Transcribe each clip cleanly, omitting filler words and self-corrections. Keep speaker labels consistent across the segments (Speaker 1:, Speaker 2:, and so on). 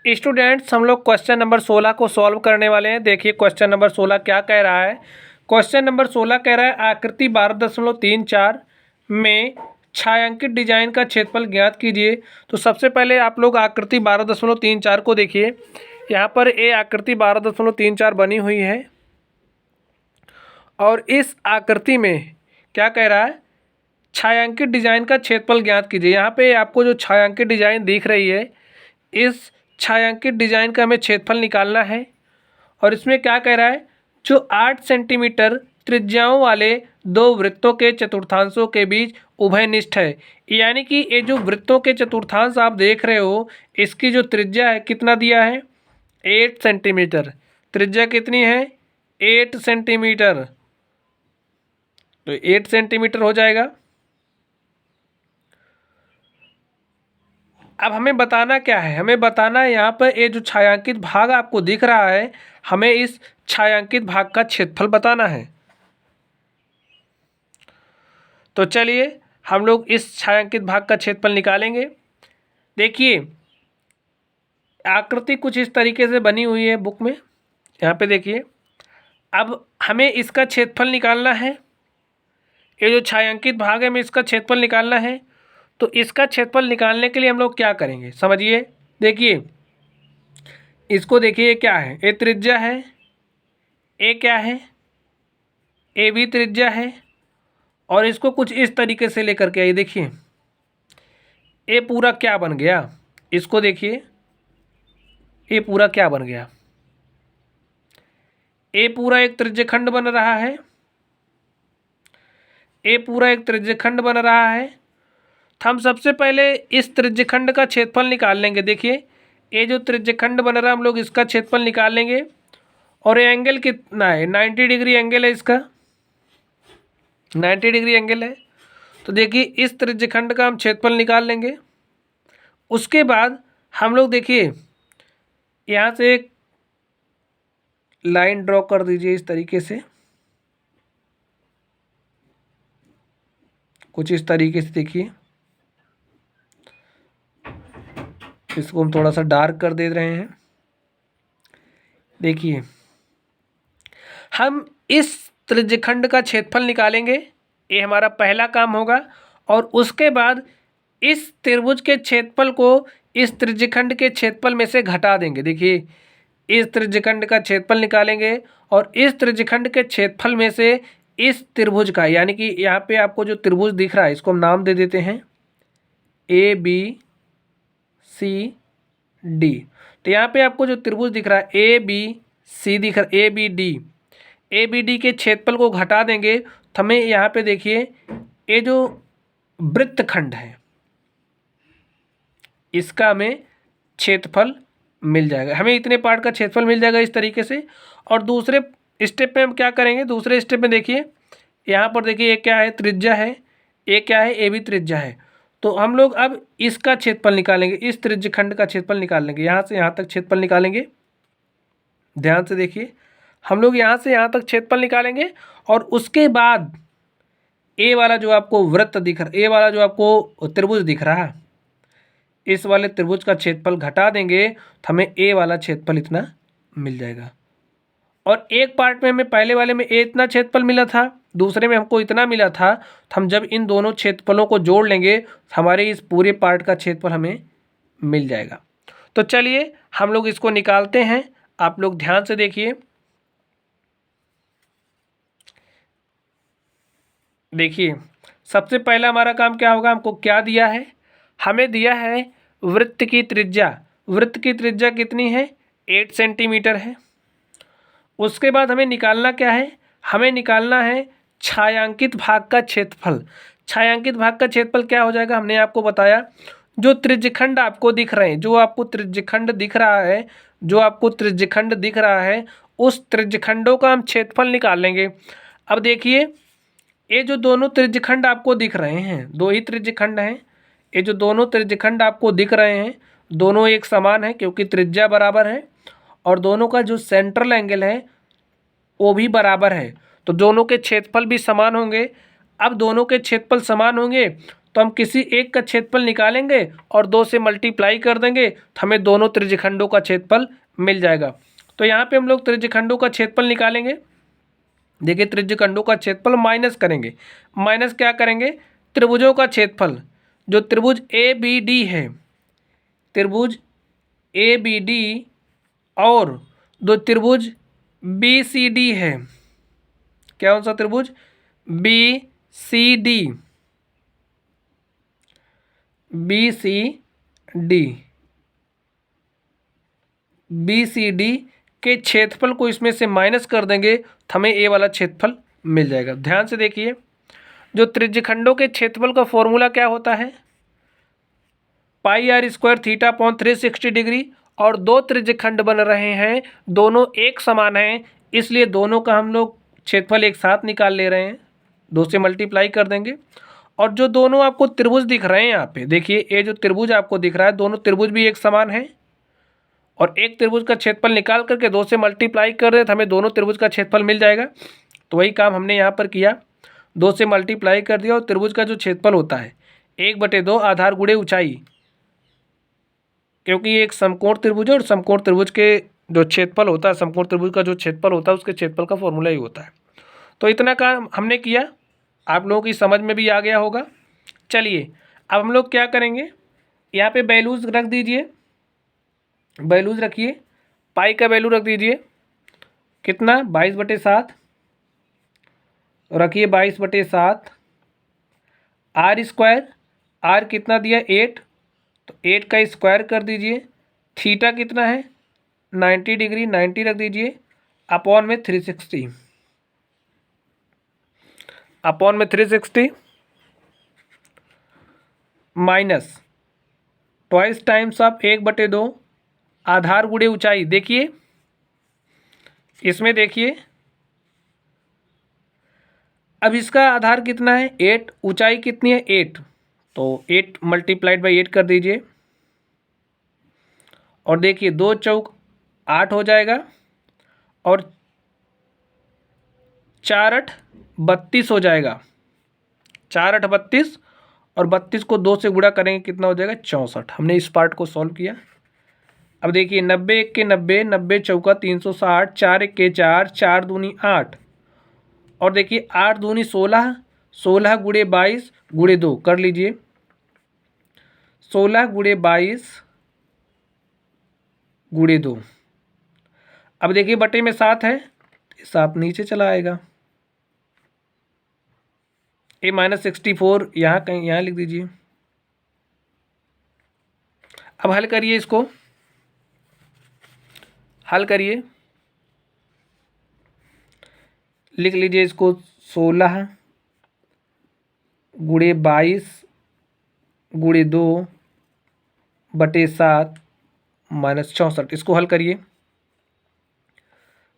Speaker 1: Students, हम लोग question number 16 को सॉल्व करने वाले हैं। देखिए क्वेश्चन नंबर 16 क्या कह रहा है। क्वेश्चन नंबर 16 कह रहा है आकृति 12.34 में छायांकित डिजाइन का क्षेत्रफल ज्ञात कीजिए। तो सबसे पहले आप लोग आकृति 12.34 को देखिए। यहाँ पर ये आकृति 12.34 बनी हुई है और इस आकृति में क्या कह रहा है, छायांकित डिजाइन का क्षेत्रफल ज्ञात कीजिए। यहाँ पे आपको जो छायांकित डिजाइन दिख रही है, इस छायांकित डिजाइन का हमें क्षेत्रफल निकालना है। और इसमें क्या कह रहा है, जो 8 सेंटीमीटर त्रिज्याओं वाले दो वृत्तों के चतुर्थांशों के बीच उभयनिष्ठ है। यानी कि ये जो वृत्तों के चतुर्थांश आप देख रहे हो, इसकी जो त्रिज्या है कितना दिया है, 8 सेंटीमीटर। त्रिज्या कितनी है, 8 सेंटीमीटर। तो 8 सेंटीमीटर हो जाएगा। अब हमें बताना क्या है, हमें बताना है यहाँ पर ये जो छायांकित भाग आपको दिख रहा है, हमें इस छायांकित भाग का क्षेत्रफल बताना है। तो चलिए हम लोग इस छायांकित भाग का क्षेत्रफल निकालेंगे। देखिए आकृति कुछ इस तरीके से बनी हुई है बुक में, यहाँ पे देखिए। अब हमें इसका क्षेत्रफल निकालना है। ये जो छायांकित भाग है, हमें इसका क्षेत्रफल निकालना है। तो इसका क्षेत्रफल निकालने के लिए हम लोग क्या करेंगे, समझिए। देखिए इसको देखिए, ये क्या है, ये त्रिज्या है, ये क्या है, ये भी त्रिज्या है। और इसको कुछ इस तरीके से लेकर के आइए। देखिए ये पूरा क्या बन गया, इसको देखिए, ये पूरा क्या बन गया, ये पूरा एक त्रिज्यखंड बन रहा है, ये पूरा एक त्रिज्यखंड बन रहा है। तो हम सबसे पहले इस त्रिज्यखंड का क्षेत्रफल निकाल लेंगे। देखिए ये जो त्रिज्यखंड बन रहा है, हम लोग इसका क्षेत्रफल निकाल लेंगे। और ये एंगल कितना है, 90 डिग्री एंगल है, इसका 90 डिग्री एंगल है। तो देखिए इस त्रिज्यखंड का हम क्षेत्रफल निकाल लेंगे। उसके बाद हम लोग देखिए यहाँ से एक लाइन ड्रॉ कर दीजिए इस तरीके से, कुछ इस तरीके से। देखिए इसको हम थोड़ा सा डार्क कर दे रहे हैं। देखिए हम इस त्रिज्यखंड का क्षेत्रफल निकालेंगे, ये हमारा पहला काम होगा। और उसके बाद इस त्रिभुज के क्षेत्रफल को इस त्रिज्यखंड के क्षेत्रफल में से घटा देंगे। देखिए इस त्रिज्यखंड का क्षेत्रफल निकालेंगे और इस त्रिज्यखंड के क्षेत्रफल में से इस त्रिभुज का, यानी कि यहाँ पे आपको जो त्रिभुज दिख रहा है, इसको हम नाम दे देते हैं ABCD। तो यहाँ पे आपको जो त्रिभुज दिख रहा है ABC दिख रहा है, ABD के क्षेत्रफल को घटा देंगे तो हमें यहाँ पे देखिए ये जो वृत्तखंड है, इसका हमें क्षेत्रफल मिल जाएगा। हमें इतने पार्ट का क्षेत्रफल मिल जाएगा इस तरीके से। और दूसरे स्टेप में हम क्या करेंगे, दूसरे स्टेप में देखिए यहाँ पर देखिए ये क्या है, त्रिज्या है, ये क्या है, ये भी त्रिज्या है। तो हम लोग अब इसका क्षेत्रफल निकालेंगे, इस त्रिज्यखंड का क्षेत्रफल निकाल लेंगे। यहाँ से यहाँ तक क्षेत्रफल निकालेंगे, ध्यान से देखिए। हम लोग यहाँ से यहाँ तक क्षेत्रफल निकालेंगे और उसके बाद ए वाला जो आपको वृत्त दिख रहा, ए वाला जो आपको त्रिभुज दिख रहा है, इस वाले त्रिभुज का क्षेत्रफल घटा देंगे तो हमें ए वाला क्षेत्रफल इतना मिल जाएगा। और एक पार्ट में हमें पहले वाले में ए इतना क्षेत्रफल मिला था, दूसरे में हमको इतना मिला था। तो हम जब इन दोनों क्षेत्रफलों को जोड़ लेंगे तो हमारे इस पूरे पार्ट का क्षेत्रफल हमें मिल जाएगा। तो चलिए हम लोग इसको निकालते हैं, आप लोग ध्यान से देखिए। देखिए सबसे पहला हमारा काम क्या होगा, हमको क्या दिया है, हमें दिया है वृत्त की त्रिज्या। वृत्त की त्रिज्या कितनी है, 8 सेंटीमीटर है। उसके बाद हमें निकालना क्या है, हमें निकालना है छायांकित भाग का क्षेत्रफल। छायांकित भाग का क्षेत्रफल क्या हो जाएगा, हमने आपको बताया, जो त्रिज्यखंड आपको दिख रहे हैं, जो आपको त्रिज्यखंड दिख रहा है, जो आपको त्रिज्यखंड दिख रहा है, उस त्रिज्यखंडों का हम क्षेत्रफल निकाल लेंगे। अब देखिए ये जो दोनों त्रिज्यखंड आपको दिख रहे हैं, दो ही त्रिज्यखंड हैं, ये जो दोनों त्रिज्यखंड आपको दिख रहे हैं, दोनों एक समान है क्योंकि त्रिज्या बराबर है और दोनों का जो सेंट्रल एंगल है वो भी बराबर है। तो दोनों के क्षेत्रफल भी समान होंगे। अब दोनों के क्षेत्रफल समान होंगे तो हम किसी एक का क्षेत्रफल निकालेंगे और 2 से मल्टीप्लाई कर देंगे तो हमें दोनों त्रिज्यखंडों का क्षेत्रफल मिल जाएगा। तो यहाँ पे हम लोग त्रिज्यखंडों का क्षेत्रफल निकालेंगे। देखिए त्रिज्यखंडों का क्षेत्रफल माइनस करेंगे। माइनस क्या करेंगे, त्रिभुजों का क्षेत्रफल। जो त्रिभुज ए बी डी है, त्रिभुज ए बी डी और दो त्रिभुज बी सी डी है, क्या कौन सा त्रिभुज, B C D, B C D, B C D के क्षेत्रफल को इसमें से माइनस कर देंगे तो हमें ए वाला क्षेत्रफल मिल जाएगा। ध्यान से देखिए, जो त्रिज्यखंडों के क्षेत्रफल का फॉर्मूला क्या होता है, pi r square theta upon 360 degree, और दो त्रिज्यखंड बन रहे हैं, दोनों एक समान हैं, इसलिए दोनों का हम लोग क्षेत्रफल एक साथ निकाल ले रहे हैं, 2 से मल्टीप्लाई कर देंगे। और जो दोनों आपको त्रिभुज दिख रहे हैं यहाँ पे देखिए, ये जो त्रिभुज आपको दिख रहा है, दोनों त्रिभुज भी एक समान हैं, और एक त्रिभुज का क्षेत्रफल निकाल करके 2 से मल्टीप्लाई कर रहे हैं तो हमें दोनों त्रिभुज का क्षेत्रफल मिल जाएगा। तो वही काम हमने यहाँ पर किया, 2 से मल्टीप्लाई कर दिया, और त्रिभुज का जो क्षेत्रफल होता है 1/2 आधार गुणे ऊंचाई, क्योंकि ये एक समकोण त्रिभुज है और समकोण त्रिभुज के जो क्षेत्रफल होता है, समकोण त्रिभुज का जो क्षेत्रफल होता है उसके क्षेत्रफल का फॉर्मूला ही होता है। तो इतना काम हमने किया, आप लोगों की समझ में भी आ गया होगा। चलिए अब हम लोग क्या करेंगे, यहाँ पे वैल्यूज़ रख दीजिए, वैल्यूज़ रखिए, पाई का वैल्यू रख दीजिए कितना, 22/7 रखिए, 22/7, आर स्क्वायर, आर कितना दिया 8, तो 8 का स्क्वायर कर दीजिए, थीटा कितना है 90 डिग्री, 90 रख दीजिए, अपॉन में 360, अपॉन में 360 माइनस ट्वाइस टाइम्स ऑफ 1/2 आधार गुणे ऊंचाई। देखिए इसमें देखिए, अब इसका आधार कितना है 8, ऊंचाई कितनी है 8, तो 8 मल्टीप्लाइड बाई 8 कर दीजिए, और देखिए 2 चौक 8 हो जाएगा, और 4 8 32 हो जाएगा, 4 8 32, और 32 को 2 से गुणा करेंगे कितना हो जाएगा 64। हमने इस पार्ट को सॉल्व किया। अब देखिए 90 1 के 90, 90 चौका 360, 4 1 के 4, 4 दूनी 8, और देखिए 8 दूनी 16, 16 गुणे 22 गुणे 2 कर लीजिए, 16 गुणे 22 गुणे 2। अब देखिए बटे में 7 है, 7 नीचे चला आएगा, ए -64 यहाँ कहीं यहाँ लिख दीजिए। अब हल करिए, इसको हल करिए, लिख लीजिए इसको, 16 गुणे 22 गुणे 2 बटे 7 माइनस 64, इसको हल करिए,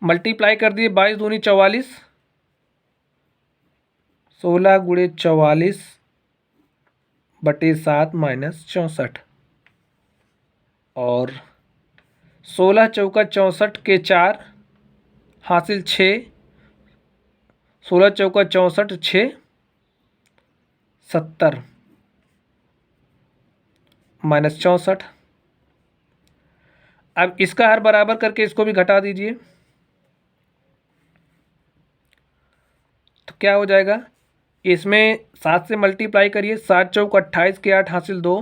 Speaker 1: मल्टीप्लाई कर दिए, 22 दूनी 44, 16 गुणे 44 बटे 7 माइनस 64, और 16 चौका 64 के 4 हासिल 6, 16 चौका 64 6 70 माइनस 64। अब इसका हर बराबर करके इसको भी घटा दीजिए, तो क्या हो जाएगा, इसमें 7 से मल्टीप्लाई करिए, 7 चौक 28 के 8 हासिल 2,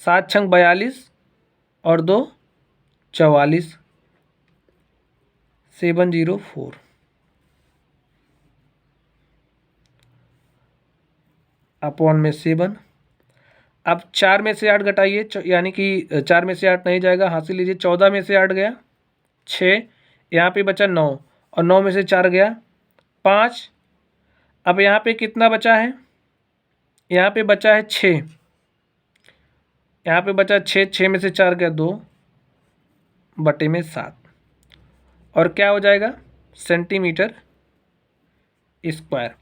Speaker 1: 7 छंग 42 और 2 44, 704। अपॉन में 7। अब 4 में से 8 घटाइए, यानी कि 4 में से 8 नहीं जाएगा, हासिल लीजिए, 14 में से 8 गया 6, यहाँ पे बचा 9, और 9 में से 4 गया 5। अब यहाँ पे कितना बचा है, यहाँ पे बचा है 6, यहाँ पे बचा 6, 6 में से 4 गया 2 बटे में 7, और क्या हो जाएगा सेंटीमीटर स्क्वायर।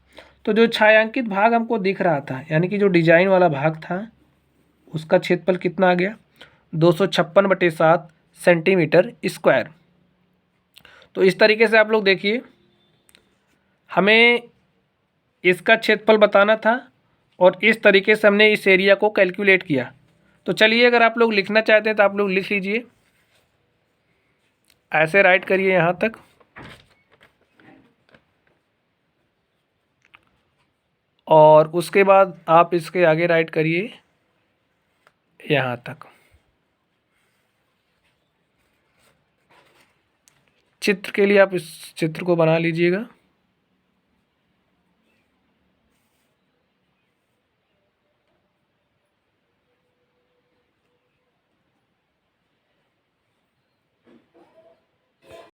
Speaker 1: तो जो छायांकित भाग हमको दिख रहा था, यानी कि जो डिजाइन वाला भाग था, उसका क्षेत्रफल कितना आ गया 256/7 सेंटीमीटर स्क्वायर। तो इस तरीके से आप लोग देखिए, हमें इसका क्षेत्रफल बताना था और इस तरीके से हमने इस एरिया को कैलकुलेट किया। तो चलिए अगर आप लोग लिखना चाहते हैं तो आप लोग लिख लीजिए, ऐसे राइट करिए यहाँ तक, और उसके बाद आप इसके आगे राइट करिए यहाँ तक। चित्र के लिए आप इस चित्र को बना लीजिएगा।